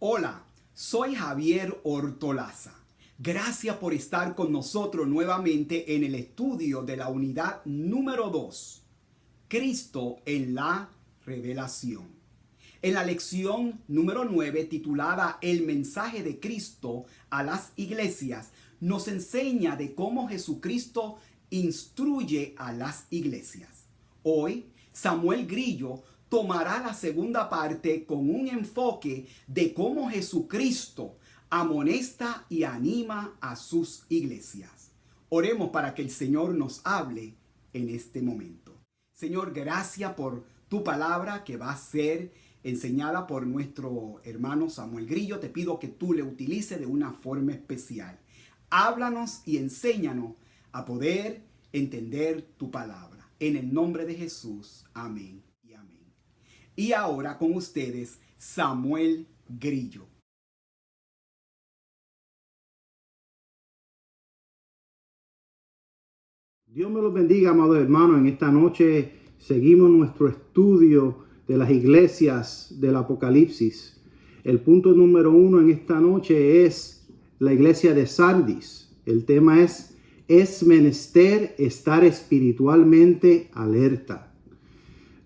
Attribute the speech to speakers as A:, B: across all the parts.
A: Hola, soy Javier Ortolaza. Gracias por estar con nosotros nuevamente en el estudio de la unidad número 2, Cristo en la revelación. En la lección número 9, titulada El mensaje de Cristo a las iglesias, nos enseña de cómo Jesucristo instruye a las iglesias. Hoy, Samuel Grillo tomará la segunda parte con un enfoque de cómo Jesucristo amonesta y anima a sus iglesias. Oremos para que el Señor nos hable en este momento. Señor, gracias por tu palabra que va a ser enseñada por nuestro hermano Samuel Grillo. Te pido que tú le utilices de una forma especial. Háblanos y enséñanos a poder entender tu palabra. En el nombre de Jesús. Amén y amén. Y ahora con ustedes, Samuel Grillo.
B: Dios me los bendiga, amados hermanos. En esta noche seguimos nuestro estudio de las iglesias del Apocalipsis. El punto número 1 en esta noche es la iglesia de Sardis. El tema es menester estar espiritualmente alerta.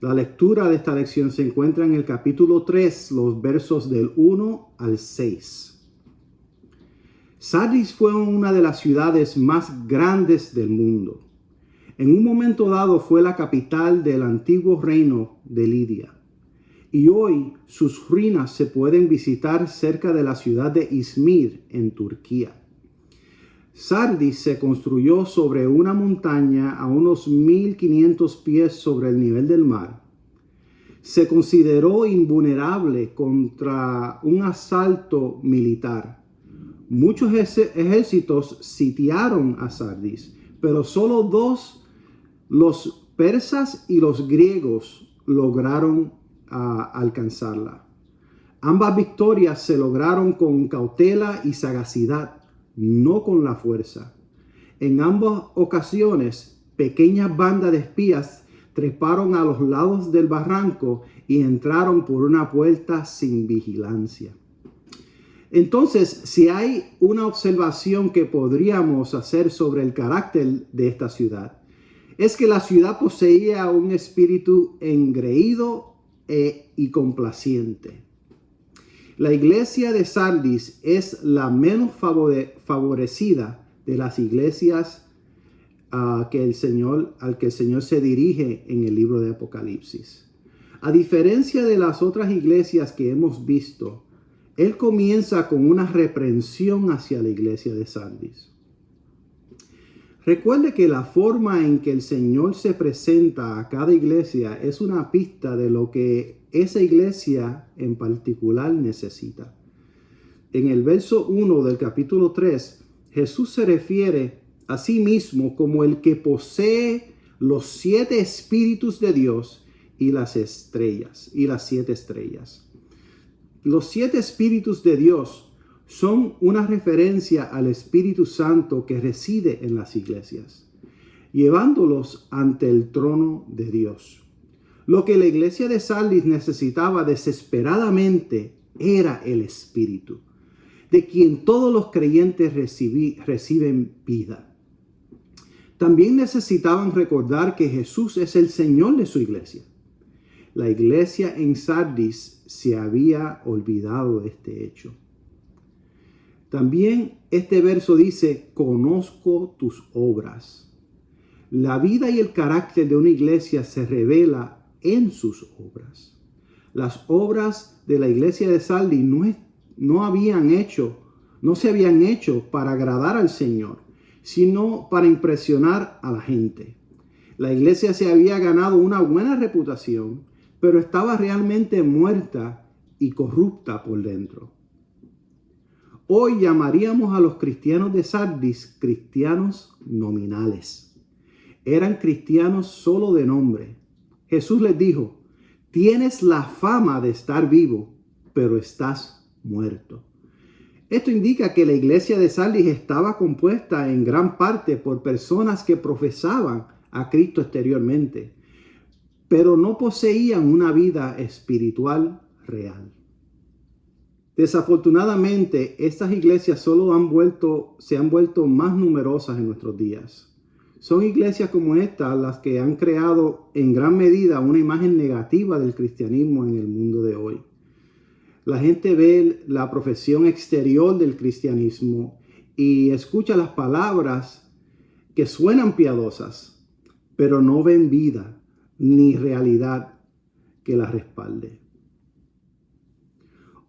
B: La lectura de esta lección se encuentra en el capítulo 3, los versos del 1 al 6. Sardis fue una de las ciudades más grandes del mundo. En un momento dado fue la capital del antiguo reino de Lidia. Y hoy sus ruinas se pueden visitar cerca de la ciudad de Izmir, en Turquía. Sardis se construyó sobre una montaña a unos 1500 pies sobre el nivel del mar. Se consideró invulnerable contra un asalto militar. Muchos ejércitos sitiaron a Sardis, pero solo dos, los persas y los griegos, lograron alcanzarla. Ambas victorias se lograron con cautela y sagacidad, no con la fuerza. En ambas ocasiones, pequeñas bandas de espías treparon a los lados del barranco y entraron por una puerta sin vigilancia. Entonces, si hay una observación que podríamos hacer sobre el carácter de esta ciudad, es que la ciudad poseía un espíritu engreído y complaciente. La iglesia de Sardis es la menos favorecida de las iglesias al que el Señor se dirige en el libro de Apocalipsis. A diferencia de las otras iglesias que hemos visto, Él comienza con una reprensión hacia la iglesia de Sardis. Recuerde que la forma en que el Señor se presenta a cada iglesia es una pista de lo que esa iglesia en particular necesita. En el verso 1 del capítulo 3, Jesús se refiere a sí mismo como el que posee los 7 espíritus de Dios y las 7 estrellas. Los 7 espíritus de Dios son una referencia al Espíritu Santo que reside en las iglesias, llevándolos ante el trono de Dios. Lo que la iglesia de Sardis necesitaba desesperadamente era el Espíritu, de quien todos los creyentes reciben vida. También necesitaban recordar que Jesús es el Señor de su iglesia. La iglesia en Sardis se había olvidado de este hecho. También este verso dice, conozco tus obras. La vida y el carácter de una iglesia se revela en sus obras. Las obras de la iglesia de Sardis no se habían hecho para agradar al Señor, sino para impresionar a la gente. La iglesia se había ganado una buena reputación, pero estaba realmente muerta y corrupta por dentro. Hoy llamaríamos a los cristianos de Sardis cristianos nominales. Eran cristianos solo de nombre. Jesús les dijo, tienes la fama de estar vivo, pero estás muerto. Esto indica que la iglesia de Sardis estaba compuesta en gran parte por personas que profesaban a Cristo exteriormente, pero no poseían una vida espiritual real. Desafortunadamente, estas iglesias se han vuelto más numerosas en nuestros días. Son iglesias como esta las que han creado en gran medida una imagen negativa del cristianismo en el mundo de hoy. La gente ve la profesión exterior del cristianismo y escucha las palabras que suenan piadosas, pero no ven vida ni realidad que las respalde.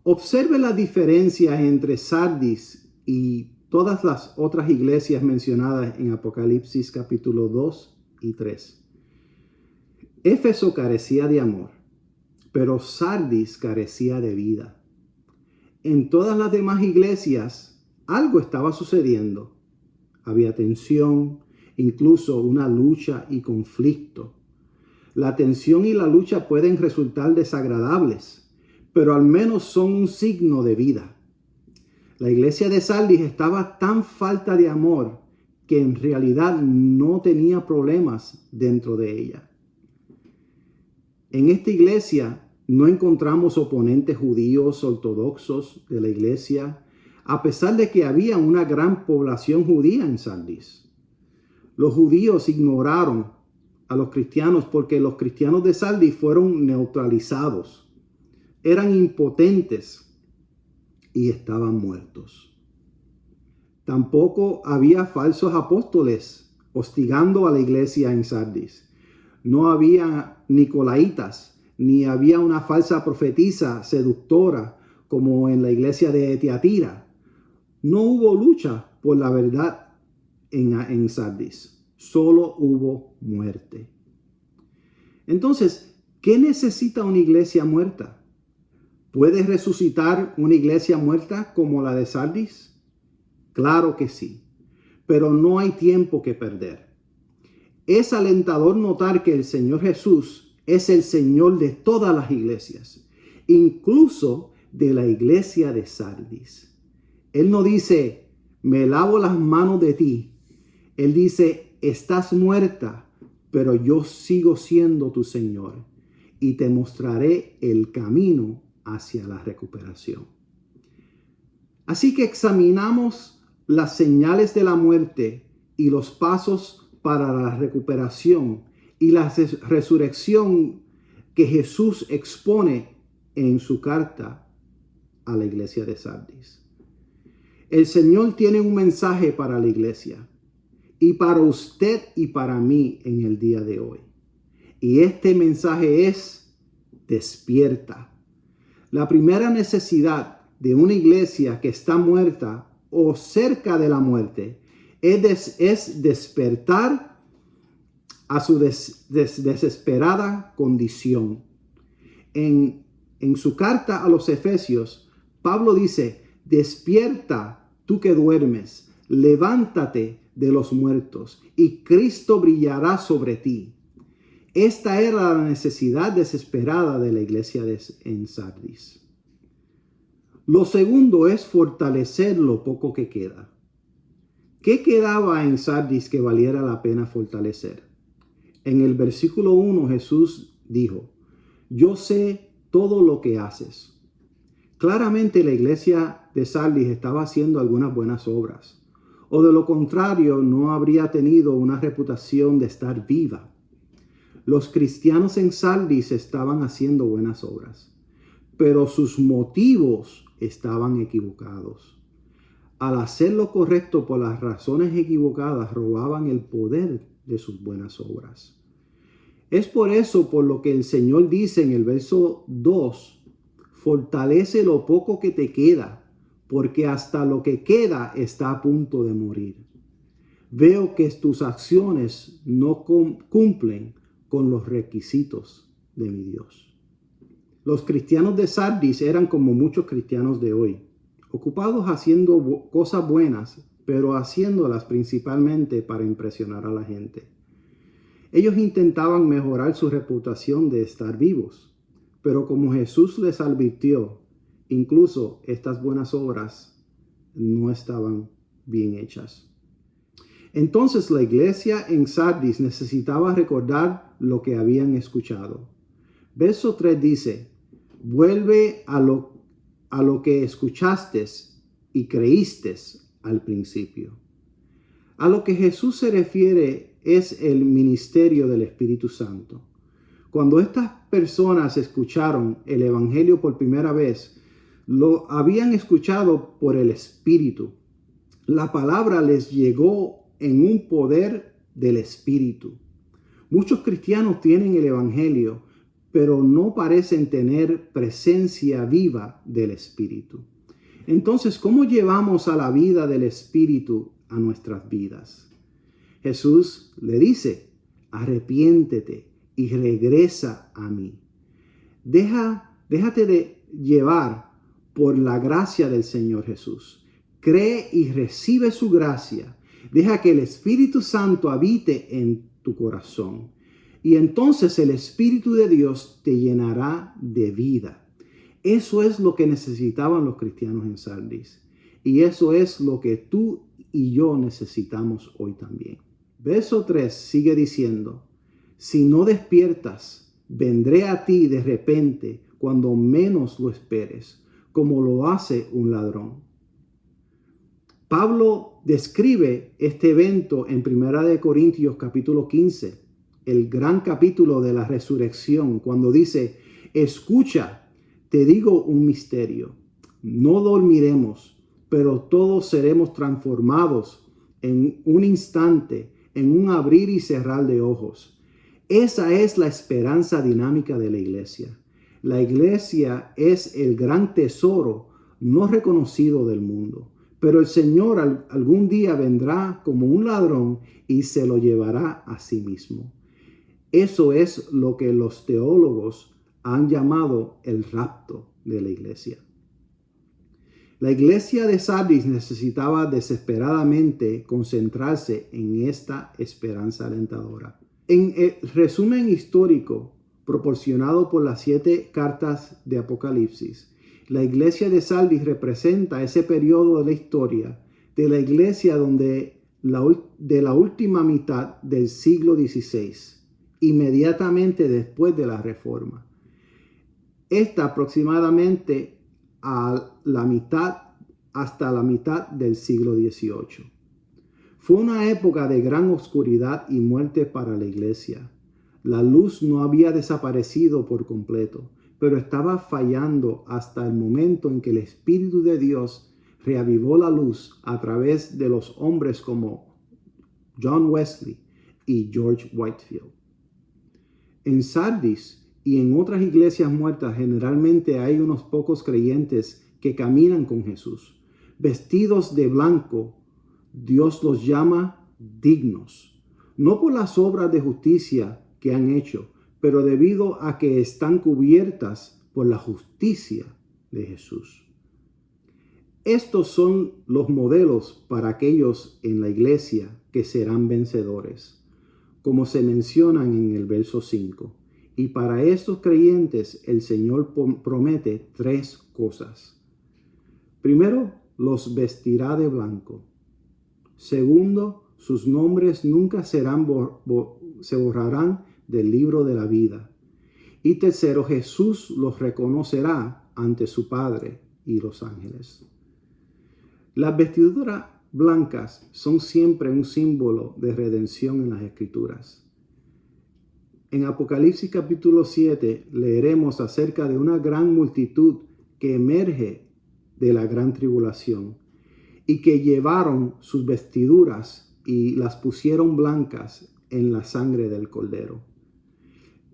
B: Observe la diferencia entre Sardis y todas las otras iglesias mencionadas en Apocalipsis capítulo 2 y 3. Éfeso carecía de amor, pero Sardis carecía de vida. En todas las demás iglesias algo estaba sucediendo. Había tensión, incluso una lucha y conflicto. La tensión y la lucha pueden resultar desagradables, pero al menos son un signo de vida. La iglesia de Sardis estaba tan falta de amor que en realidad no tenía problemas dentro de ella. En esta iglesia no encontramos oponentes judíos ortodoxos de la iglesia, a pesar de que había una gran población judía en Sardis. Los judíos ignoraron a los cristianos porque los cristianos de Sardis fueron neutralizados. Eran impotentes y estaban muertos. Tampoco había falsos apóstoles hostigando a la iglesia en Sardis. No había nicolaitas, ni había una falsa profetisa seductora como en la iglesia de Tiatira. No hubo lucha por la verdad en Sardis. Solo hubo muerte. Entonces, ¿qué necesita una iglesia muerta? ¿Puede resucitar una iglesia muerta como la de Sardis? Claro que sí, pero no hay tiempo que perder. Es alentador notar que el Señor Jesús es el Señor de todas las iglesias, incluso de la iglesia de Sardis. Él no dice, me lavo las manos de ti. Él dice, estás muerta, pero yo sigo siendo tu Señor y te mostraré el camino hacia la recuperación. Así que examinamos las señales de la muerte y los pasos para la recuperación y la resurrección que Jesús expone en su carta a la iglesia de Sardis. El Señor tiene un mensaje para la iglesia y para usted y para mí en el día de hoy. Y este mensaje es: despierta. La primera necesidad de una iglesia que está muerta o cerca de la muerte es despertar a su desesperada condición. En su carta a los Efesios, Pablo dice, despierta tú que duermes, levántate de los muertos y Cristo brillará sobre ti. Esta era la necesidad desesperada de la iglesia en Sardis. Lo segundo es fortalecer lo poco que queda. ¿Qué quedaba en Sardis que valiera la pena fortalecer? En el versículo 1 Jesús dijo, yo sé todo lo que haces. Claramente la iglesia de Sardis estaba haciendo algunas buenas obras, o de lo contrario no habría tenido una reputación de estar viva. Los cristianos en Sardis estaban haciendo buenas obras, pero sus motivos estaban equivocados. Al hacer lo correcto por las razones equivocadas, robaban el poder de sus buenas obras. Es por eso por lo que el Señor dice en el verso 2, fortalece lo poco que te queda, porque hasta lo que queda está a punto de morir. Veo que tus acciones no cumplen con los requisitos de mi Dios. Los cristianos de Sardis eran como muchos cristianos de hoy, ocupados haciendo cosas buenas, pero haciéndolas principalmente para impresionar a la gente. Ellos intentaban mejorar su reputación de estar vivos, pero como Jesús les advirtió, incluso estas buenas obras no estaban bien hechas. Entonces la iglesia en Sardis necesitaba recordar lo que habían escuchado. Verso 3 dice, vuelve a lo a lo que escuchaste y creíste al principio. A lo que Jesús se refiere es el ministerio del Espíritu Santo. Cuando estas personas escucharon el Evangelio por primera vez, lo habían escuchado por el Espíritu. La palabra les llegó en un poder del Espíritu. Muchos cristianos tienen el Evangelio, pero no parecen tener presencia viva del Espíritu. Entonces, ¿cómo llevamos a la vida del Espíritu a nuestras vidas? Jesús le dice, arrepiéntete y regresa a mí. Déjate de llevar por la gracia del Señor Jesús. Cree y recibe su gracia. Deja que el Espíritu Santo habite en tu corazón. Y entonces el Espíritu de Dios te llenará de vida. Eso es lo que necesitaban los cristianos en Sardis. Y eso es lo que tú y yo necesitamos hoy también. Verso 3 sigue diciendo, si no despiertas, vendré a ti de repente cuando menos lo esperes, como lo hace un ladrón. Pablo describe este evento en 1 Corintios capítulo 15, el gran capítulo de la resurrección, cuando dice, escucha, te digo un misterio, no dormiremos, pero todos seremos transformados en un instante, en un abrir y cerrar de ojos. Esa es la esperanza dinámica de la iglesia. La iglesia es el gran tesoro no reconocido del mundo. Pero el Señor algún día vendrá como un ladrón y se lo llevará a sí mismo. Eso es lo que los teólogos han llamado el rapto de la iglesia. La iglesia de Sardis necesitaba desesperadamente concentrarse en esta esperanza alentadora. En el resumen histórico proporcionado por las 7 cartas de Apocalipsis, la iglesia de Sardis representa ese periodo de la historia de la iglesia de la última mitad del siglo XVI, inmediatamente después de la Reforma. Esta aproximadamente hasta la mitad del siglo XVIII. Fue una época de gran oscuridad y muerte para la iglesia. La luz no había desaparecido por completo, pero estaba fallando hasta el momento en que el Espíritu de Dios reavivó la luz a través de los hombres como John Wesley y George Whitefield. En Sardis y en otras iglesias muertas generalmente hay unos pocos creyentes que caminan con Jesús. Vestidos de blanco, Dios los llama dignos, no por las obras de justicia que han hecho, pero debido a que están cubiertas por la justicia de Jesús. Estos son los modelos para aquellos en la iglesia que serán vencedores, como se mencionan en el verso 5. Y para estos creyentes el Señor promete 3 cosas. Primero, los vestirá de blanco. Segundo, sus nombres nunca se borrarán del libro de la vida. Y tercero, Jesús los reconocerá ante su Padre y los ángeles. Las vestiduras blancas son siempre un símbolo de redención en las Escrituras. En Apocalipsis capítulo 7 leeremos acerca de una gran multitud que emerge de la gran tribulación y que llevaron sus vestiduras y las pusieron blancas en la sangre del Cordero.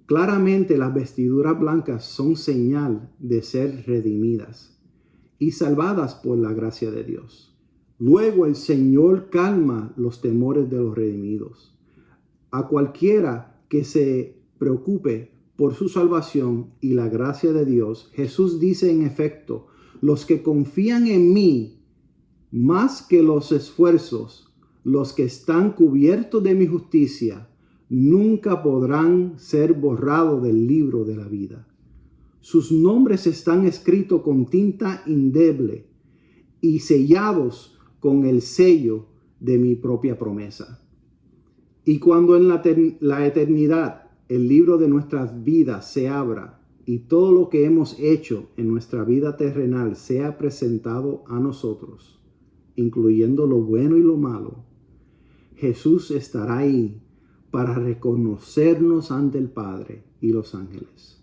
B: Claramente las vestiduras blancas son señal de ser redimidas y salvadas por la gracia de Dios. Luego el Señor calma los temores de los redimidos. A cualquiera que se preocupe por su salvación y la gracia de Dios, Jesús dice en efecto, los que confían en mí más que los esfuerzos, los que están cubiertos de mi justicia, nunca podrán ser borrados del libro de la vida. Sus nombres están escritos con tinta indeleble y sellados con el sello de mi propia promesa. Y cuando en la eternidad el libro de nuestras vidas se abra, y todo lo que hemos hecho en nuestra vida terrenal sea presentado a nosotros, incluyendo lo bueno y lo malo, Jesús estará ahí para reconocernos ante el Padre y los ángeles.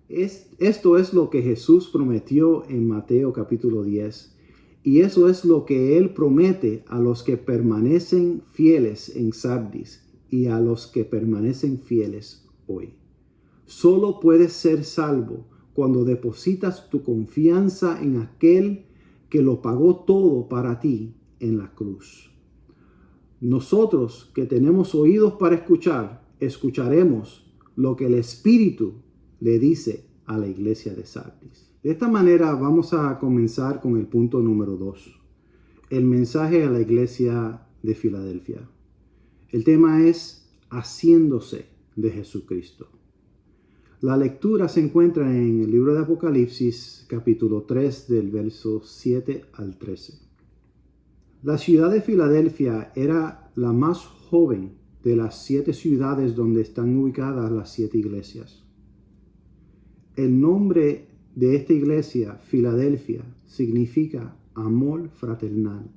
B: Esto es lo que Jesús prometió en Mateo capítulo 10, y eso es lo que Él promete a los que permanecen fieles en Sardis y a los que permanecen fieles hoy. Solo puedes ser salvo cuando depositas tu confianza en aquel que lo pagó todo para ti en la cruz. Nosotros que tenemos oídos para escuchar, escucharemos lo que el Espíritu le dice a la iglesia de Sardis. De esta manera vamos a comenzar con el punto número 2, el mensaje a la iglesia de Filadelfia. El tema es haciéndose de Jesucristo. La lectura se encuentra en el libro de Apocalipsis, capítulo 3, del verso 7 al 13. La ciudad de Filadelfia era la más joven de las 7 ciudades donde están ubicadas las 7 iglesias. El nombre de esta iglesia, Filadelfia, significa amor fraternal.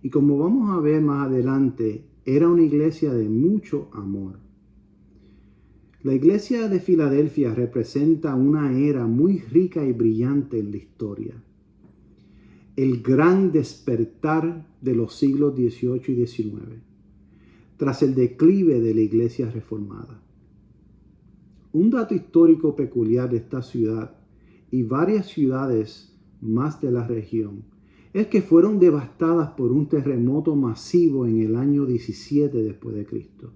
B: Y como vamos a ver más adelante, era una iglesia de mucho amor. La iglesia de Filadelfia representa una era muy rica y brillante en la historia. El gran despertar de los siglos XVIII y XIX, tras el declive de la iglesia reformada. Un dato histórico peculiar de esta ciudad y varias ciudades más de la región es que fueron devastadas por un terremoto masivo en el año 17 después de Cristo.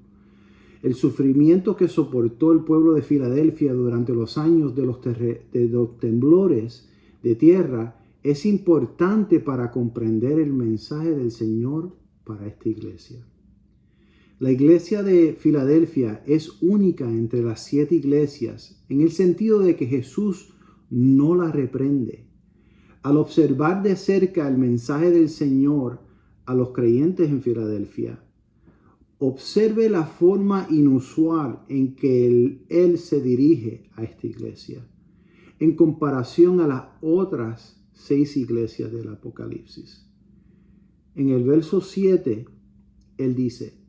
B: El sufrimiento que soportó el pueblo de Filadelfia durante los años de los temblores de tierra es importante para comprender el mensaje del Señor para esta iglesia. La iglesia de Filadelfia es única entre las 7 iglesias en el sentido de que Jesús no la reprende. Al observar de cerca el mensaje del Señor a los creyentes en Filadelfia, observe la forma inusual en que Él se dirige a esta iglesia en comparación a las otras 6 iglesias del Apocalipsis. En el verso 7, Él dice: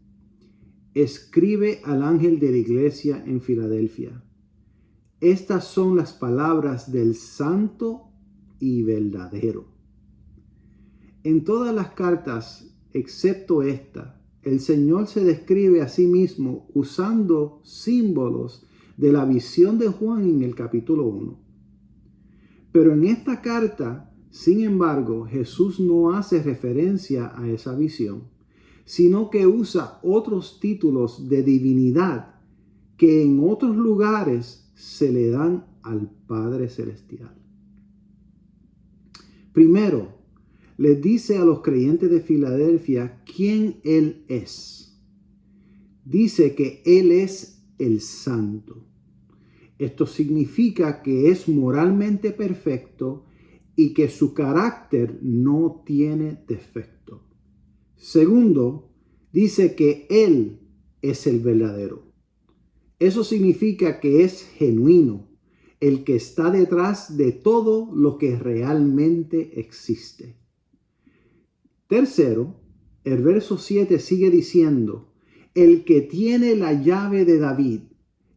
B: escribe al ángel de la iglesia en Filadelfia. Estas son las palabras del santo y verdadero. En todas las cartas, excepto esta, el Señor se describe a sí mismo usando símbolos de la visión de Juan en el capítulo 1. Pero en esta carta, sin embargo, Jesús no hace referencia a esa visión, sino que usa otros títulos de divinidad que en otros lugares se le dan al Padre Celestial. Primero, les dice a los creyentes de Filadelfia quién Él es. Dice que Él es el Santo. Esto significa que es moralmente perfecto y que su carácter no tiene defecto. Segundo, dice que Él es el verdadero. Eso significa que es genuino, el que está detrás de todo lo que realmente existe. Tercero, el verso 7 sigue diciendo: el que tiene la llave de David,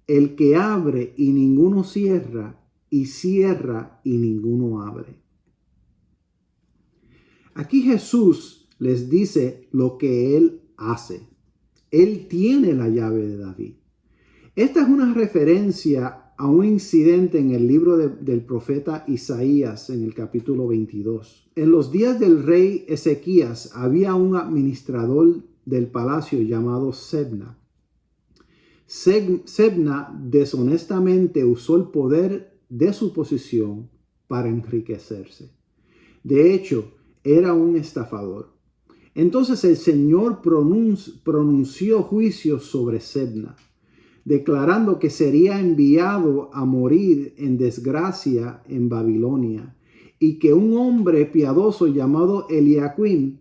B: el que abre y ninguno cierra, y cierra y ninguno abre. Aquí Jesús les dice lo que Él hace. Él tiene la llave de David. Esta es una referencia a un incidente en el libro del profeta Isaías en el capítulo 22. En los días del rey Ezequías había un administrador del palacio llamado Sebna. Sebna deshonestamente usó el poder de su posición para enriquecerse. De hecho, era un estafador. Entonces el Señor pronunció juicio sobre Sebna, declarando que sería enviado a morir en desgracia en Babilonia y que un hombre piadoso llamado Eliaquim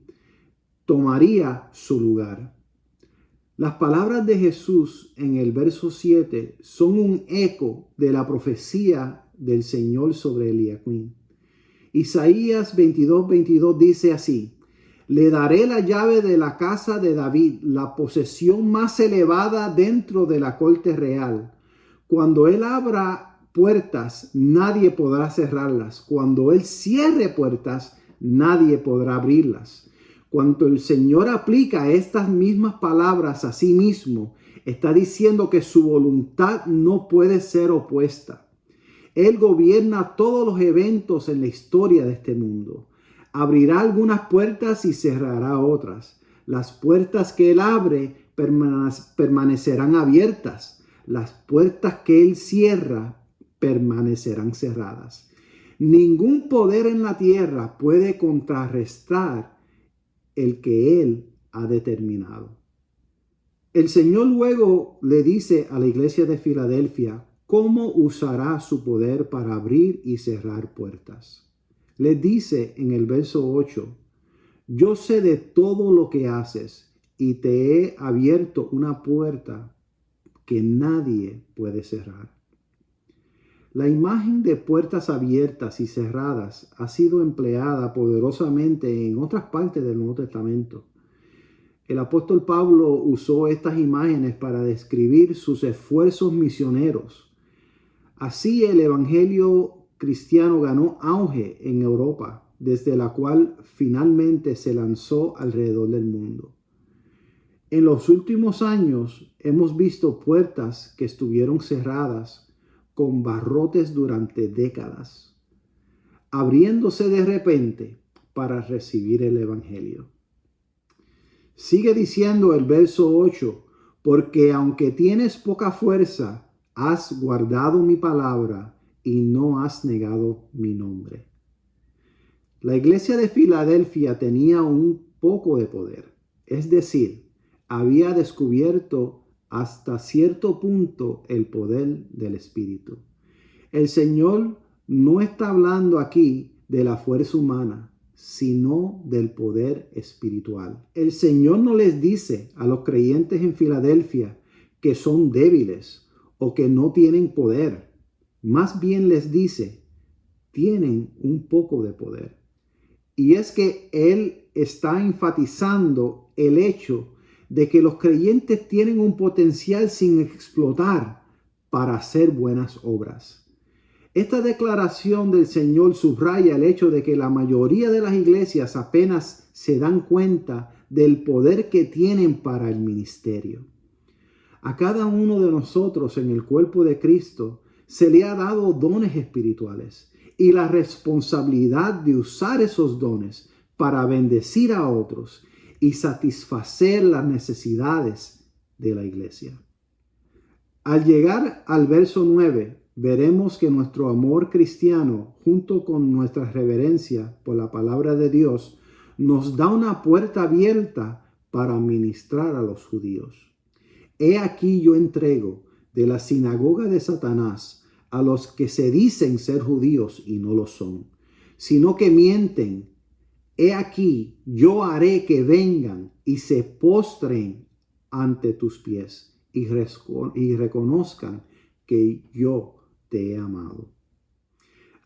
B: tomaría su lugar. Las palabras de Jesús en el verso 7 son un eco de la profecía del Señor sobre Eliaquim. Isaías 22:22 dice así: le daré la llave de la casa de David, la posesión más elevada dentro de la corte real. Cuando él abra puertas, nadie podrá cerrarlas. Cuando él cierre puertas, nadie podrá abrirlas. Cuando el Señor aplica estas mismas palabras a sí mismo, está diciendo que su voluntad no puede ser opuesta. Él gobierna todos los eventos en la historia de este mundo. Abrirá algunas puertas y cerrará otras. Las puertas que Él abre permanecerán abiertas. Las puertas que Él cierra permanecerán cerradas. Ningún poder en la tierra puede contrarrestar el que Él ha determinado. El Señor luego le dice a la iglesia de Filadelfia cómo usará su poder para abrir y cerrar puertas. Le dice en el verso 8: yo sé de todo lo que haces y te he abierto una puerta que nadie puede cerrar. La imagen de puertas abiertas y cerradas ha sido empleada poderosamente en otras partes del Nuevo Testamento. El apóstol Pablo usó estas imágenes para describir sus esfuerzos misioneros. Así el evangelio cristiano ganó auge en Europa, desde la cual finalmente se lanzó alrededor del mundo. En los últimos años hemos visto puertas que estuvieron cerradas con barrotes durante décadas, abriéndose de repente para recibir el evangelio. Sigue diciendo el verso 8: porque aunque tienes poca fuerza, has guardado mi palabra y no has negado mi nombre. La iglesia de Filadelfia tenía un poco de poder, es decir, había descubierto hasta cierto punto el poder del Espíritu. El Señor no está hablando aquí de la fuerza humana, sino del poder espiritual. El Señor no les dice a los creyentes en Filadelfia que son débiles o que no tienen poder. Más bien les dice: tienen un poco de poder. Y es que Él está enfatizando el hecho de que los creyentes tienen un potencial sin explotar para hacer buenas obras. Esta declaración del Señor subraya el hecho de que la mayoría de las iglesias apenas se dan cuenta del poder que tienen para el ministerio. A cada uno de nosotros en el cuerpo de Cristo se le ha dado dones espirituales y la responsabilidad de usar esos dones para bendecir a otros y satisfacer las necesidades de la iglesia. Al llegar al verso 9, veremos que nuestro amor cristiano, junto con nuestra reverencia por la palabra de Dios, nos da una puerta abierta para ministrar a los judíos. He aquí yo entrego de la sinagoga de Satanás a los que se dicen ser judíos y no lo son, sino que mienten. He aquí yo haré que vengan y se postren ante tus pies y reconozcan que yo te he amado.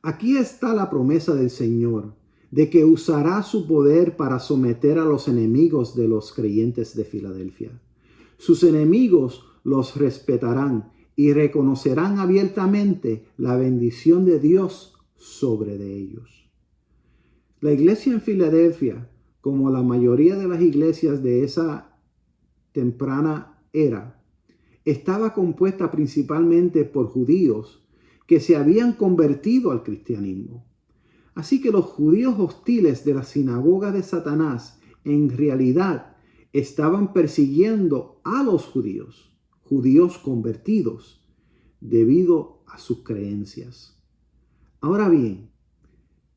B: Aquí está la promesa del Señor de que usará su poder para someter a los enemigos de los creyentes de Filadelfia. Sus enemigos los respetarán y reconocerán abiertamente la bendición de Dios sobre de ellos. La iglesia en Filadelfia, como la mayoría de las iglesias de esa temprana era, estaba compuesta principalmente por judíos que se habían convertido al cristianismo. Así que los judíos hostiles de la sinagoga de Satanás en realidad estaban persiguiendo a los judíos convertidos, debido a sus creencias. Ahora bien,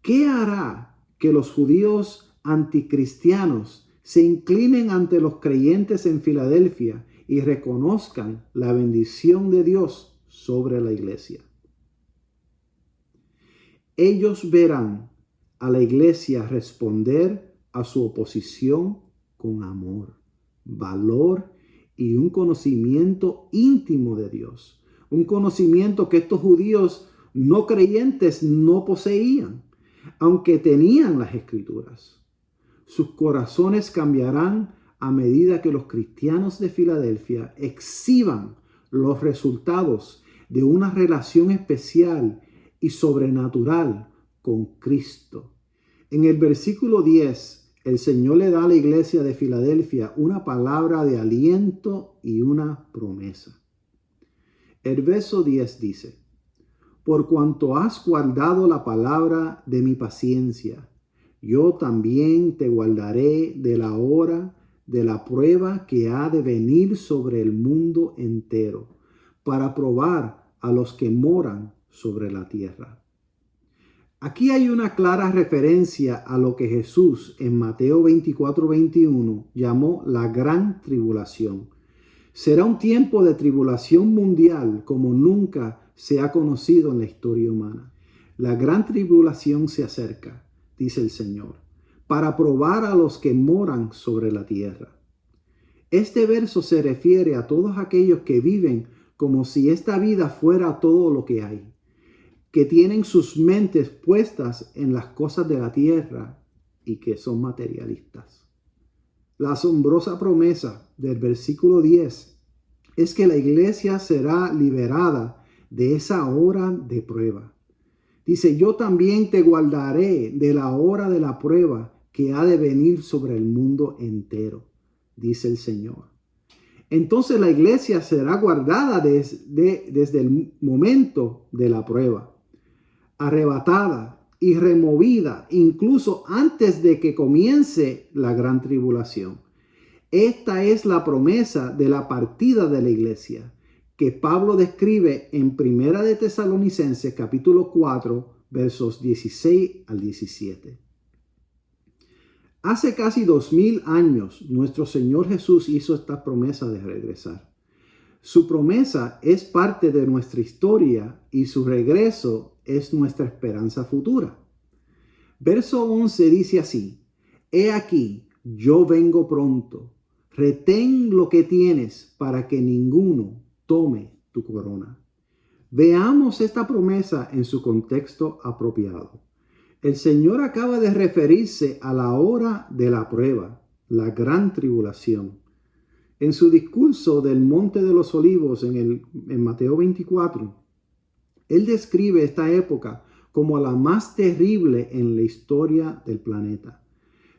B: ¿qué hará que los judíos anticristianos se inclinen ante los creyentes en Filadelfia y reconozcan la bendición de Dios sobre la iglesia? Ellos verán a la iglesia responder a su oposición con amor, valor y un conocimiento íntimo de Dios. Un conocimiento que estos judíos no creyentes no poseían, aunque tenían las escrituras. Sus corazones cambiarán a medida que los cristianos de Filadelfia exhiban los resultados de una relación especial y sobrenatural con Cristo. En el versículo 10, el Señor le da a la iglesia de Filadelfia una palabra de aliento y una promesa. El verso 10 dice: por cuanto has guardado la palabra de mi paciencia, yo también te guardaré de la hora de la prueba que ha de venir sobre el mundo entero, para probar a los que moran sobre la tierra. Aquí hay una clara referencia a lo que Jesús en Mateo 24:21 llamó la gran tribulación. Será un tiempo de tribulación mundial como nunca se ha conocido en la historia humana. La gran tribulación se acerca, dice el Señor, para probar a los que moran sobre la tierra. Este verso se refiere a todos aquellos que viven como si esta vida fuera todo lo que hay, que tienen sus mentes puestas en las cosas de la tierra y que son materialistas. La asombrosa promesa del versículo 10 es que la iglesia será liberada de esa hora de prueba. Dice: yo también te guardaré de la hora de la prueba que ha de venir sobre el mundo entero, dice el Señor. Entonces la iglesia será guardada desde el momento de la prueba, arrebatada y removida incluso antes de que comience la gran tribulación. Esta es la promesa de la partida de la iglesia que Pablo describe en Primera de Tesalonicenses capítulo 4 versos 16 al 17. Hace casi 2000 años nuestro Señor Jesús hizo esta promesa de regresar. Su promesa es parte de nuestra historia y su regreso es nuestra esperanza futura. Verso 11 dice así: he aquí, yo vengo pronto. Retén lo que tienes para que ninguno tome tu corona. Veamos esta promesa en su contexto apropiado. El Señor acaba de referirse a la hora de la prueba, la gran tribulación. En su discurso del Monte de los Olivos en Mateo 24, Él describe esta época como la más terrible en la historia del planeta.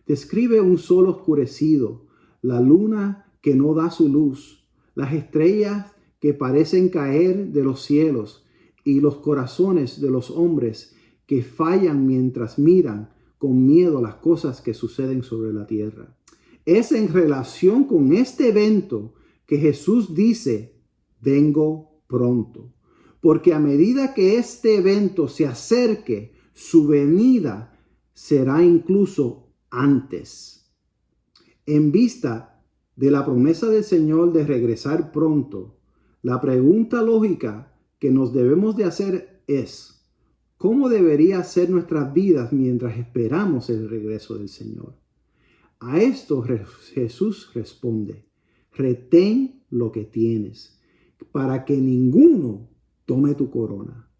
B: Describe un sol oscurecido, la luna que no da su luz, las estrellas que parecen caer de los cielos y los corazones de los hombres que fallan mientras miran con miedo las cosas que suceden sobre la tierra. Es en relación con este evento que Jesús dice: vengo pronto. Porque a medida que este evento se acerque, su venida será incluso antes. En vista de la promesa del Señor de regresar pronto, la pregunta lógica que nos debemos de hacer es: ¿cómo debería ser nuestras vidas mientras esperamos el regreso del Señor? A esto Jesús responde: retén lo que tienes, para que ninguno tome tu corona.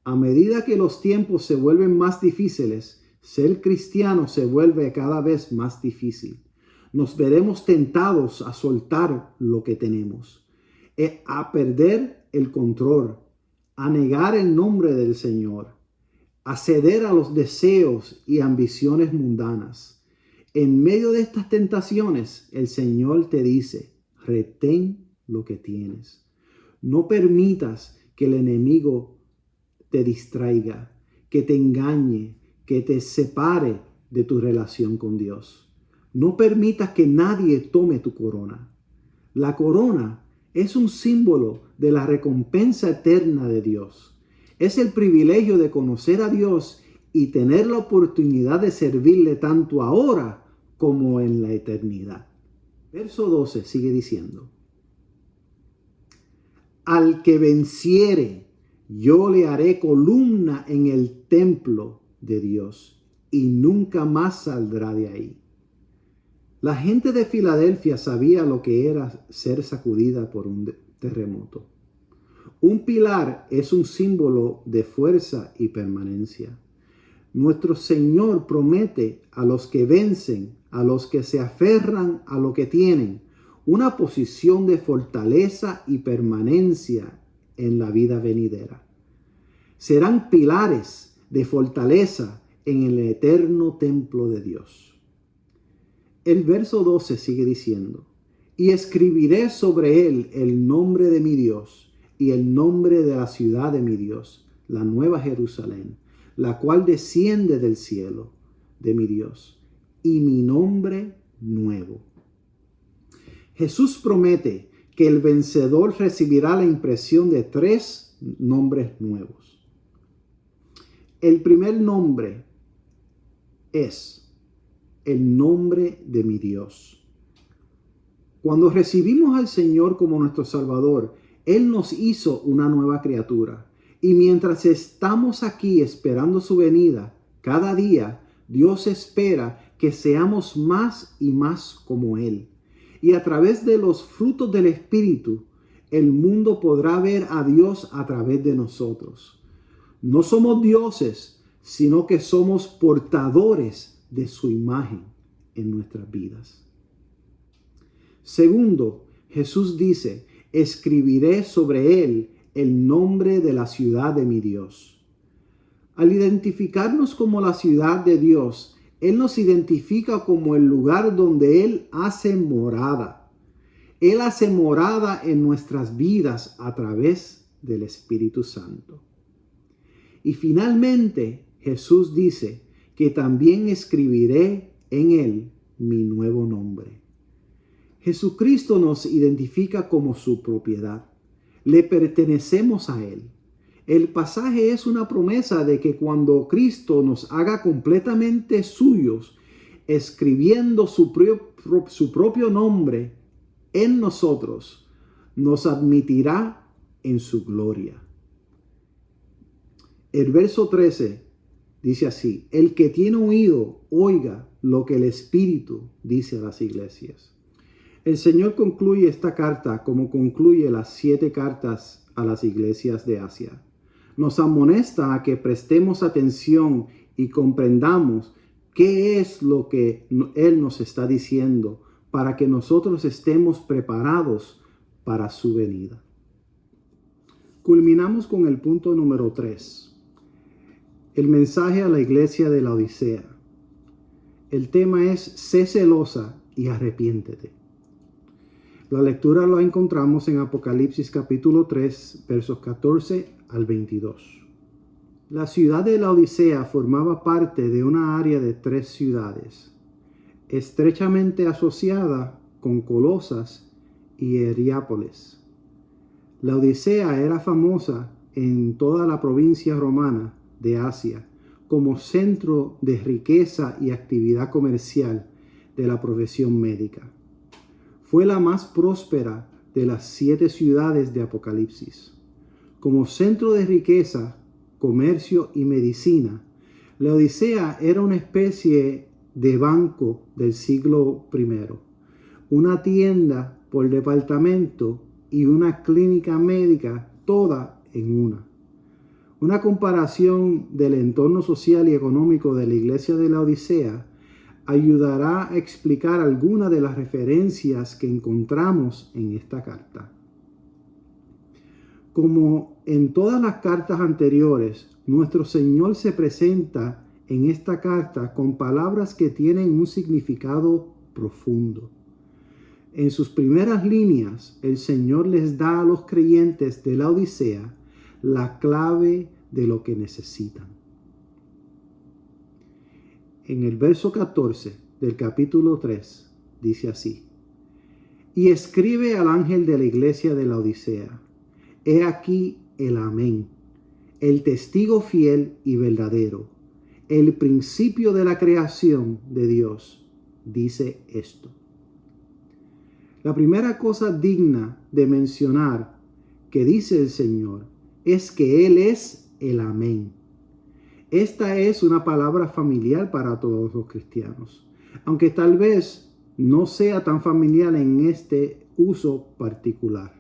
B: A medida que los tiempos se vuelven más difíciles, ser cristiano se vuelve cada vez más difícil. Nos veremos tentados a soltar lo que tenemos, a perder el control, a negar el nombre del Señor, a ceder a los deseos y ambiciones mundanas. En medio de estas tentaciones, el Señor te dice: retén lo que tienes. No permitas que el enemigo te distraiga, que te engañe, que te separe de tu relación con Dios. No permitas que nadie tome tu corona. La corona es un símbolo de la recompensa eterna de Dios. Es el privilegio de conocer a Dios y tener la oportunidad de servirle tanto ahora como en la eternidad. Verso 12 sigue diciendo: al que venciere, yo le haré columna en el templo de Dios y nunca más saldrá de ahí. La gente de Filadelfia sabía lo que era ser sacudida por un terremoto. Un pilar es un símbolo de fuerza y permanencia. Nuestro Señor promete a los que vencen, a los que se aferran a lo que tienen, una posición de fortaleza y permanencia en la vida venidera. Serán pilares de fortaleza en el eterno templo de Dios. El verso 12 sigue diciendo: y escribiré sobre él el nombre de mi Dios y el nombre de la ciudad de mi Dios, la nueva Jerusalén, la cual desciende del cielo de mi Dios, y mi nombre nuevo. Jesús promete que el vencedor recibirá la impresión de 3 nombres nuevos. El primer nombre es el nombre de mi Dios. Cuando recibimos al Señor como nuestro Salvador, Él nos hizo una nueva criatura. Y mientras estamos aquí esperando su venida, cada día Dios espera que seamos más y más como Él. Y a través de los frutos del Espíritu, el mundo podrá ver a Dios a través de nosotros. No somos dioses, sino que somos portadores de su imagen en nuestras vidas. Segundo, Jesús dice: escribiré sobre él el nombre de la ciudad de mi Dios. Al identificarnos como la ciudad de Dios, Él nos identifica como el lugar donde Él hace morada. Él hace morada en nuestras vidas a través del Espíritu Santo. Y finalmente, Jesús dice que también escribiré en Él mi nuevo nombre. Jesucristo nos identifica como su propiedad. Le pertenecemos a Él. El pasaje es una promesa de que cuando Cristo nos haga completamente suyos, escribiendo su propio nombre en nosotros, nos admitirá en su gloria. El verso 13 dice así: el que tiene oído, oiga lo que el Espíritu dice a las iglesias. El Señor concluye esta carta como concluye las 7 cartas a las iglesias de Asia. Nos amonesta a que prestemos atención y comprendamos qué es lo que Él nos está diciendo para que nosotros estemos preparados para su venida. Culminamos con el punto número 3. El mensaje a la iglesia de la Odisea. El tema es: sé celosa y arrepiéntete. La lectura la encontramos en Apocalipsis capítulo 3, versos 14 al 22. La ciudad de la Odisea formaba parte de una área de 3 ciudades, estrechamente asociada con Colosas y Hierápolis. La Odisea era famosa en toda la provincia romana de Asia como centro de riqueza y actividad comercial de la profesión médica. Fue la más próspera de las 7 ciudades de Apocalipsis. Como centro de riqueza, comercio y medicina, la Odisea era una especie de banco del siglo I, una tienda por departamento y una clínica médica, toda en una. Una comparación del entorno social y económico de la iglesia de la Odisea ayudará a explicar algunas de las referencias que encontramos en esta carta. Como en todas las cartas anteriores, nuestro Señor se presenta en esta carta con palabras que tienen un significado profundo. En sus primeras líneas, el Señor les da a los creyentes de la Odisea la clave de lo que necesitan. En el verso 14 del capítulo 3 dice así: y escribe al ángel de la iglesia de la Odisea: he aquí el Amén, el testigo fiel y verdadero, el principio de la creación de Dios, dice esto. La primera cosa digna de mencionar que dice el Señor es que Él es el Amén. Esta es una palabra familiar para todos los cristianos, aunque tal vez no sea tan familiar en este uso particular.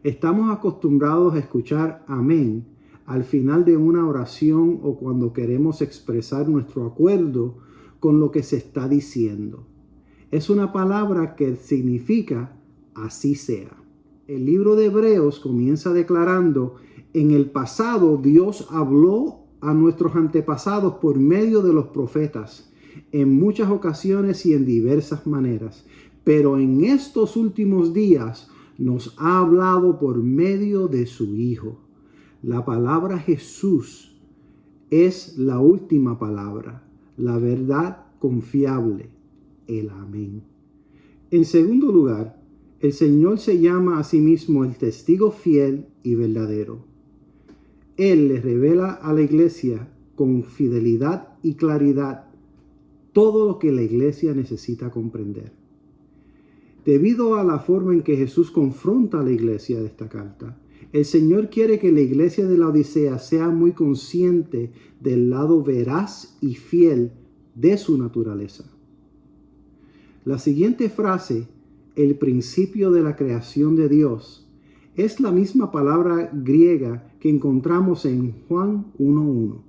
B: Estamos acostumbrados a escuchar amén al final de una oración o cuando queremos expresar nuestro acuerdo con lo que se está diciendo. Es una palabra que significa así sea. El libro de Hebreos comienza declarando: en el pasado Dios habló a nuestros antepasados por medio de los profetas, en muchas ocasiones y en diversas maneras, pero en estos últimos días nos ha hablado por medio de su Hijo. La palabra Jesús es la última palabra, la verdad confiable, el amén. En segundo lugar, el Señor se llama a sí mismo el testigo fiel y verdadero. Él le revela a la iglesia con fidelidad y claridad todo lo que la iglesia necesita comprender. Debido a la forma en que Jesús confronta a la iglesia de esta carta, el Señor quiere que la iglesia de la Odisea sea muy consciente del lado veraz y fiel de su naturaleza. La siguiente frase, el principio de la creación de Dios, es la misma palabra griega que encontramos en Juan 1:1,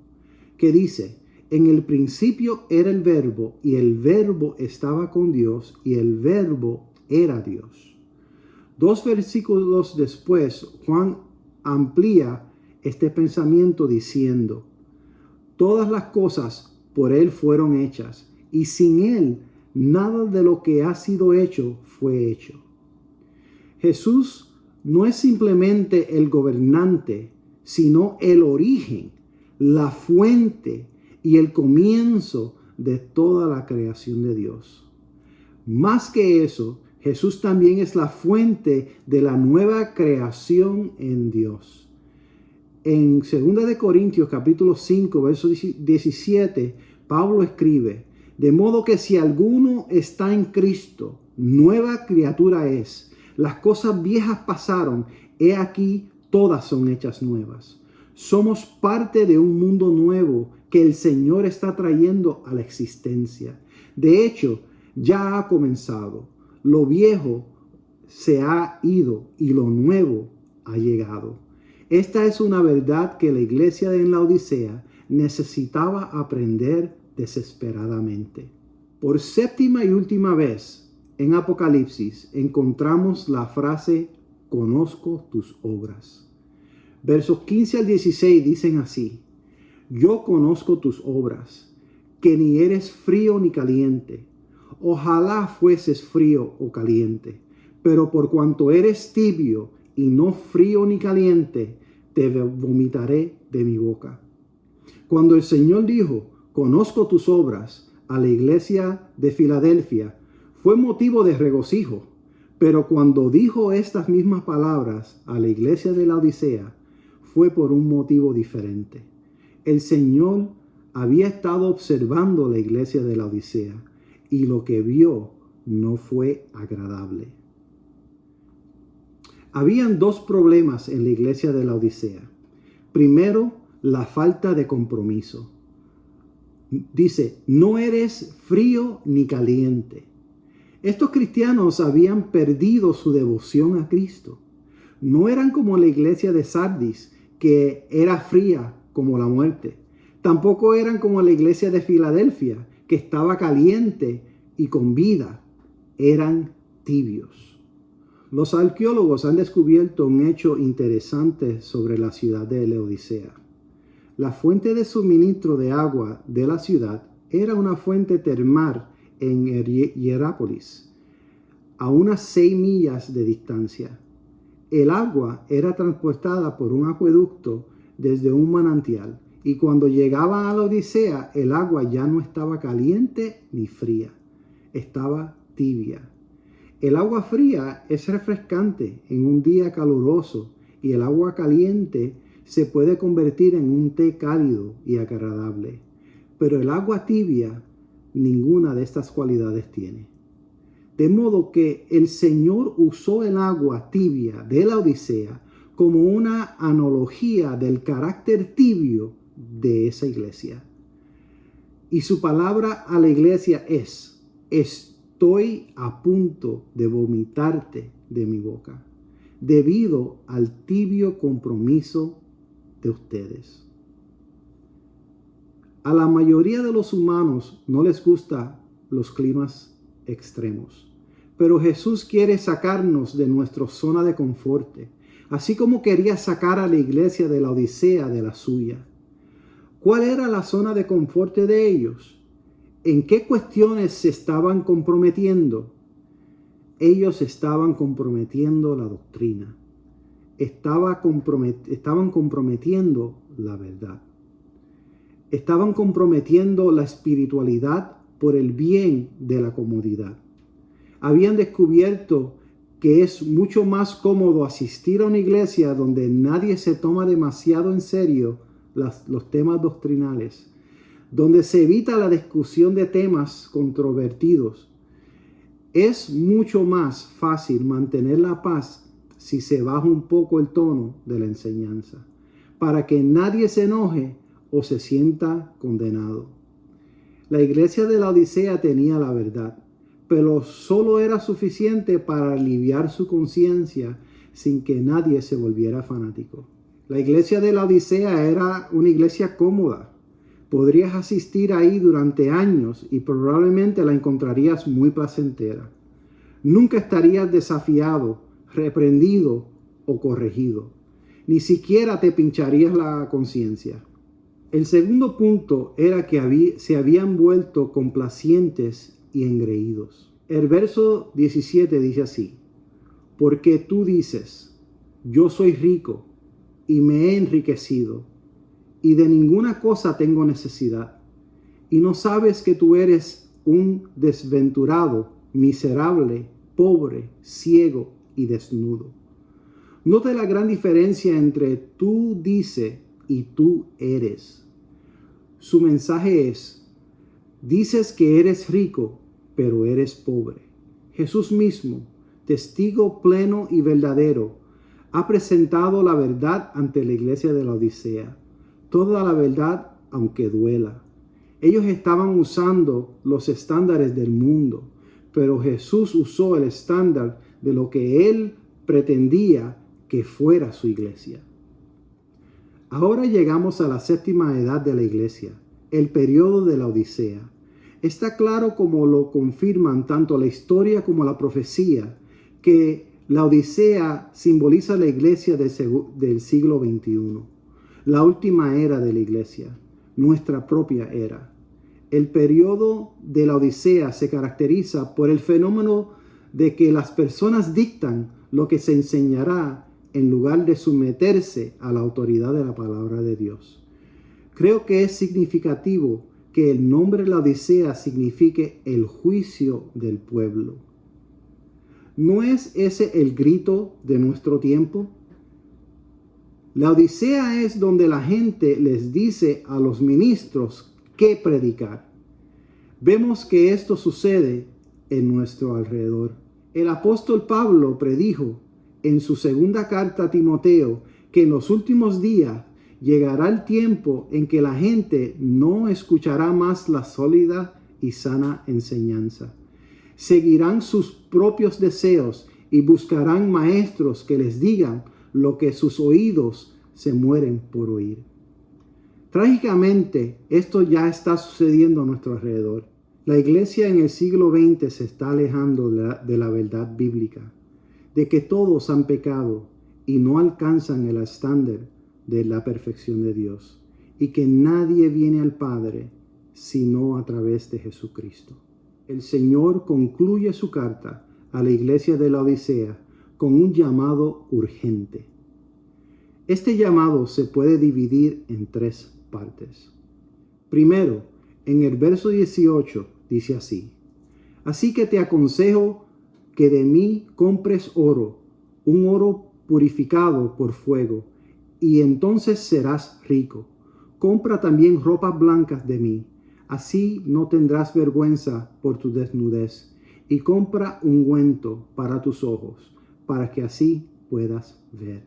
B: que dice: en el principio era el verbo, y el verbo estaba con Dios, y el verbo era Dios. 2 versículos después, Juan amplía este pensamiento diciendo: todas las cosas por Él fueron hechas, y sin Él nada de lo que ha sido hecho fue hecho. Jesús no es simplemente el gobernante, sino el origen, la fuente y el comienzo de toda la creación de Dios. Más que eso, Jesús también es la fuente de la nueva creación en Dios. En 2 de Corintios capítulo 5, verso 17, Pablo escribe: de modo que si alguno está en Cristo, nueva criatura es. Las cosas viejas pasaron, he aquí todas son hechas nuevas. Somos parte de un mundo nuevo que el Señor está trayendo a la existencia. De hecho, ya ha comenzado. Lo viejo se ha ido y lo nuevo ha llegado. Esta es una verdad que la iglesia de la Odisea necesitaba aprender desesperadamente. Por séptima y última vez, en Apocalipsis encontramos la frase: conozco tus obras. Versos 15 al 16 dicen así: yo conozco tus obras, que ni eres frío ni caliente. Ojalá fueses frío o caliente, pero por cuanto eres tibio y no frío ni caliente, te vomitaré de mi boca. Cuando el Señor dijo: conozco tus obras, a la iglesia de Filadelfia, fue motivo de regocijo, pero cuando dijo estas mismas palabras a la iglesia de la Odisea, fue por un motivo diferente. El Señor había estado observando la iglesia de la Odisea y lo que vio no fue agradable. Habían dos problemas en la iglesia de la Odisea. Primero, la falta de compromiso. Dice: no eres frío ni caliente. Estos cristianos habían perdido su devoción a Cristo. No eran como la iglesia de Sardis, que era fría como la muerte. Tampoco eran como la iglesia de Filadelfia, que estaba caliente y con vida. Eran tibios. Los arqueólogos han descubierto un hecho interesante sobre la ciudad de Laodicea. La fuente de suministro de agua de la ciudad era una fuente termal en Hierápolis, a unas 6 millas de distancia. El agua era transportada por un acueducto desde un manantial, y cuando llegaba a la Odisea, el agua ya no estaba caliente ni fría, estaba tibia. El agua fría es refrescante en un día caluroso, y el agua caliente se puede convertir en un té cálido y agradable. Pero el agua tibia ninguna de estas cualidades tiene. De modo que el Señor usó el agua tibia de la Odisea como una analogía del carácter tibio de esa iglesia. Y su palabra a la iglesia es: estoy a punto de vomitarte de mi boca, debido al tibio compromiso de ustedes. A la mayoría de los humanos no les gustan los climas extremos, pero Jesús quiere sacarnos de nuestra zona de confort, así como quería sacar a la iglesia de la Odisea de la suya. ¿Cuál era la zona de confort de ellos? ¿En qué cuestiones se estaban comprometiendo? Ellos estaban comprometiendo la doctrina. Estaban comprometiendo la verdad. Estaban comprometiendo la espiritualidad por el bien de la comodidad. Habían descubierto que es mucho más cómodo asistir a una iglesia donde nadie se toma demasiado en serio los temas doctrinales, donde se evita la discusión de temas controvertidos. Es mucho más fácil mantener la paz si se baja un poco el tono de la enseñanza, para que nadie se enoje o se sienta condenado. La iglesia de la Odisea tenía la verdad, pero solo era suficiente para aliviar su conciencia sin que nadie se volviera fanático. La iglesia de la Odisea era una iglesia cómoda. Podrías asistir ahí durante años y probablemente la encontrarías muy placentera. Nunca estarías desafiado, reprendido o corregido. Ni siquiera te pincharías la conciencia. El segundo punto era que se habían vuelto complacientes y engreídos. El verso 17 dice así: porque tú dices, yo soy rico y me he enriquecido, y de ninguna cosa tengo necesidad, y no sabes que tú eres un desventurado, miserable, pobre, ciego y desnudo. Note la gran diferencia entre tú dices y tú eres. Su mensaje es: dices que eres rico, pero eres pobre. Jesús mismo, testigo pleno y verdadero, ha presentado la verdad ante la iglesia de la Odisea. Toda la verdad, aunque duela. Ellos estaban usando los estándares del mundo, pero Jesús usó el estándar de lo que Él pretendía que fuera su iglesia. Ahora llegamos a la séptima edad de la iglesia, el periodo de la Odisea. Está claro, como lo confirman tanto la historia como la profecía, que la Odisea simboliza la iglesia del siglo XXI, la última era de la iglesia, nuestra propia era. El periodo de la Odisea se caracteriza por el fenómeno de que las personas dictan lo que se enseñará en lugar de someterse a la autoridad de la palabra de Dios. Creo que es significativo que el nombre la Odisea signifique el juicio del pueblo. ¿No es ese el grito de nuestro tiempo? La Odisea es donde la gente les dice a los ministros qué predicar. Vemos que esto sucede en nuestro alrededor. El apóstol Pablo predijo en su segunda carta a Timoteo que en los últimos días llegará el tiempo en que la gente no escuchará más la sólida y sana enseñanza. Seguirán sus propios deseos y buscarán maestros que les digan lo que sus oídos se mueren por oír. Trágicamente, esto ya está sucediendo a nuestro alrededor. La iglesia en el siglo XX se está alejando de la verdad bíblica, de que todos han pecado y no alcanzan el estándar de la perfección de Dios, y que nadie viene al Padre sino a través de Jesucristo. El Señor concluye su carta a la iglesia de la Odisea con un llamado urgente. Este llamado se puede dividir en tres partes. Primero, en el verso 18 dice así: así que te aconsejo que de mí compres oro, un oro purificado por fuego, y entonces serás rico. Compra también ropas blancas de mí, así no tendrás vergüenza por tu desnudez, y compra ungüento para tus ojos, para que así puedas ver.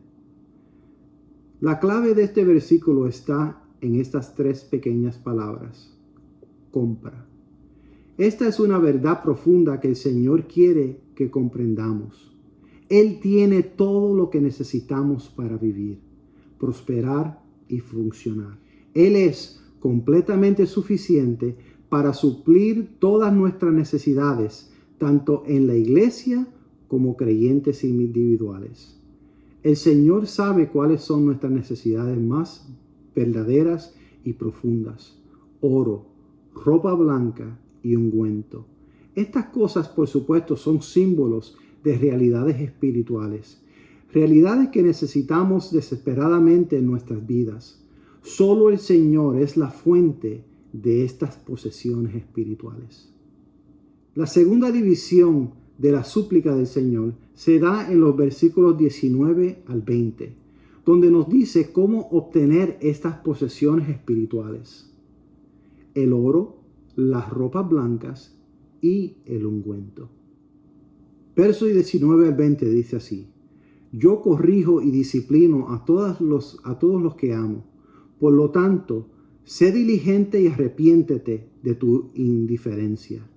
B: La clave de este versículo está en estas tres pequeñas palabras: compra. Esta es una verdad profunda que el Señor quiere que comprendamos. Él tiene todo lo que necesitamos para vivir, prosperar y funcionar. Él es completamente suficiente para suplir todas nuestras necesidades, tanto en la iglesia como creyentes individuales. El Señor sabe cuáles son nuestras necesidades más verdaderas y profundas: oro, ropa blanca y ungüento. Estas cosas, por supuesto, son símbolos de realidades espirituales, realidades que necesitamos desesperadamente en nuestras vidas. Solo el Señor es la fuente de estas posesiones espirituales. La segunda división de la súplica del Señor se da en los versículos 19 al 20, donde nos dice cómo obtener estas posesiones espirituales: el oro, las ropas blancas y el ungüento. Versos 19 al 20 dice así: yo corrijo y disciplino a todos los que amo. Por lo tanto, sé diligente y arrepiéntete de tu indiferencia.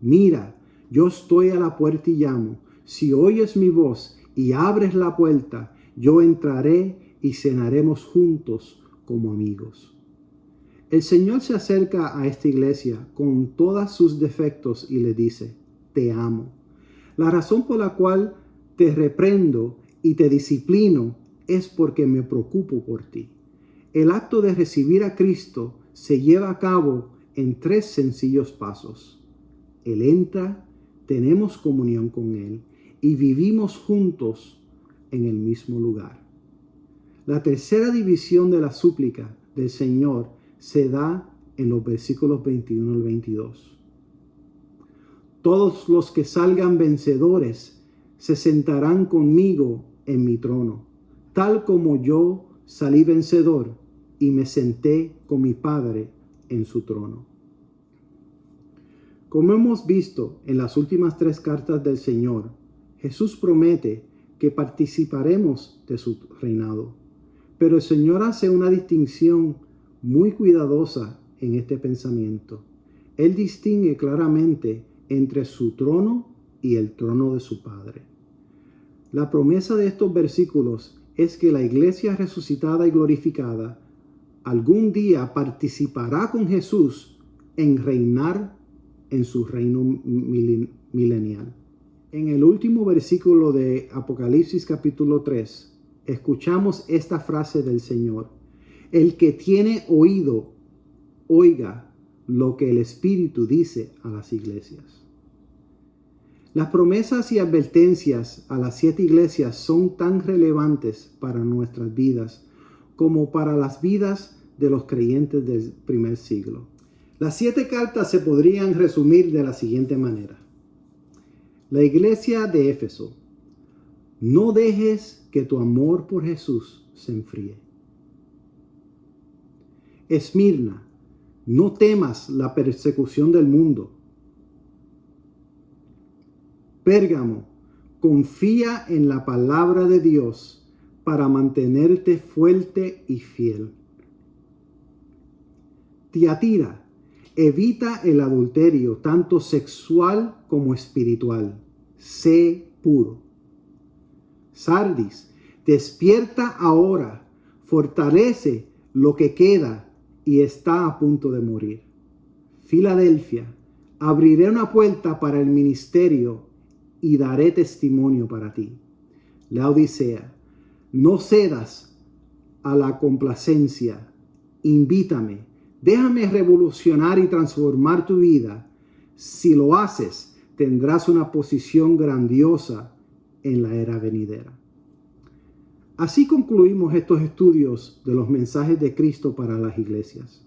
B: Mira, yo estoy a la puerta y llamo. Si oyes mi voz y abres la puerta, yo entraré y cenaremos juntos como amigos. El Señor se acerca a esta iglesia con todos sus defectos y le dice: te amo. La razón por la cual te reprendo y te disciplino es porque me preocupo por ti. El acto de recibir a Cristo se lleva a cabo en 3 sencillos pasos. Él entra, tenemos comunión con Él y vivimos juntos en el mismo lugar. La tercera división de la súplica del Señor se da en los versículos 21 al 22. Todos los que salgan vencedores se sentarán conmigo en mi trono, tal como yo salí vencedor y me senté con mi Padre en su trono. Como hemos visto en las últimas 3 cartas del Señor, Jesús promete que participaremos de su reinado. Pero el Señor hace una distinción muy cuidadosa en este pensamiento. Él distingue claramente entre su trono y el trono de su Padre. La promesa de estos versículos es que la iglesia resucitada y glorificada algún día participará con Jesús en reinar en su reino milenial. En el último versículo de Apocalipsis capítulo 3, escuchamos esta frase del Señor: el que tiene oído, oiga lo que el Espíritu dice a las iglesias. Las promesas y advertencias a las 7 iglesias son tan relevantes para nuestras vidas como para las vidas de los creyentes del primer siglo. Las 7 cartas se podrían resumir de la siguiente manera. La iglesia de Éfeso: no dejes que tu amor por Jesús se enfríe. Esmirna: no temas la persecución del mundo. Pérgamo: confía en la palabra de Dios para mantenerte fuerte y fiel. Tiatira: evita el adulterio, tanto sexual como espiritual. Sé puro. Sardis: despierta ahora, fortalece lo que queda y está a punto de morir. Filadelfia: abriré una puerta para el ministerio y daré testimonio para ti. Laodicea: no cedas a la complacencia, invítame, déjame revolucionar y transformar tu vida. Si lo haces, tendrás una posición grandiosa en la era venidera. Así concluimos estos estudios de los mensajes de Cristo para las iglesias.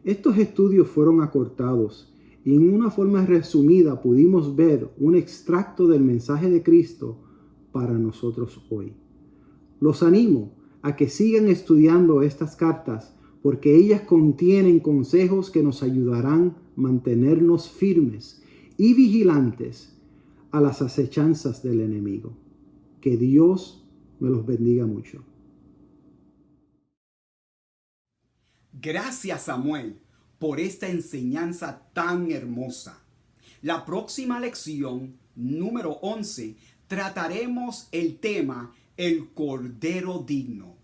B: Estos estudios fueron acortados y en una forma resumida pudimos ver un extracto del mensaje de Cristo para nosotros hoy. Los animo a que sigan estudiando estas cartas porque ellas contienen consejos que nos ayudarán a mantenernos firmes y vigilantes a las acechanzas del enemigo. Que Dios me los bendiga mucho.
A: Gracias, Samuel, por esta enseñanza tan hermosa. La próxima lección, número 11, trataremos el tema el Cordero Digno.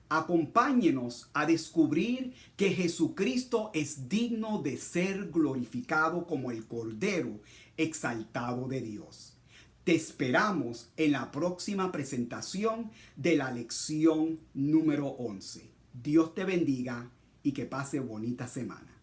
A: Acompáñenos a descubrir que Jesucristo es digno de ser glorificado como el Cordero exaltado de Dios. Te esperamos en la próxima presentación de la lección número 11. Dios te bendiga y que pase bonita semana.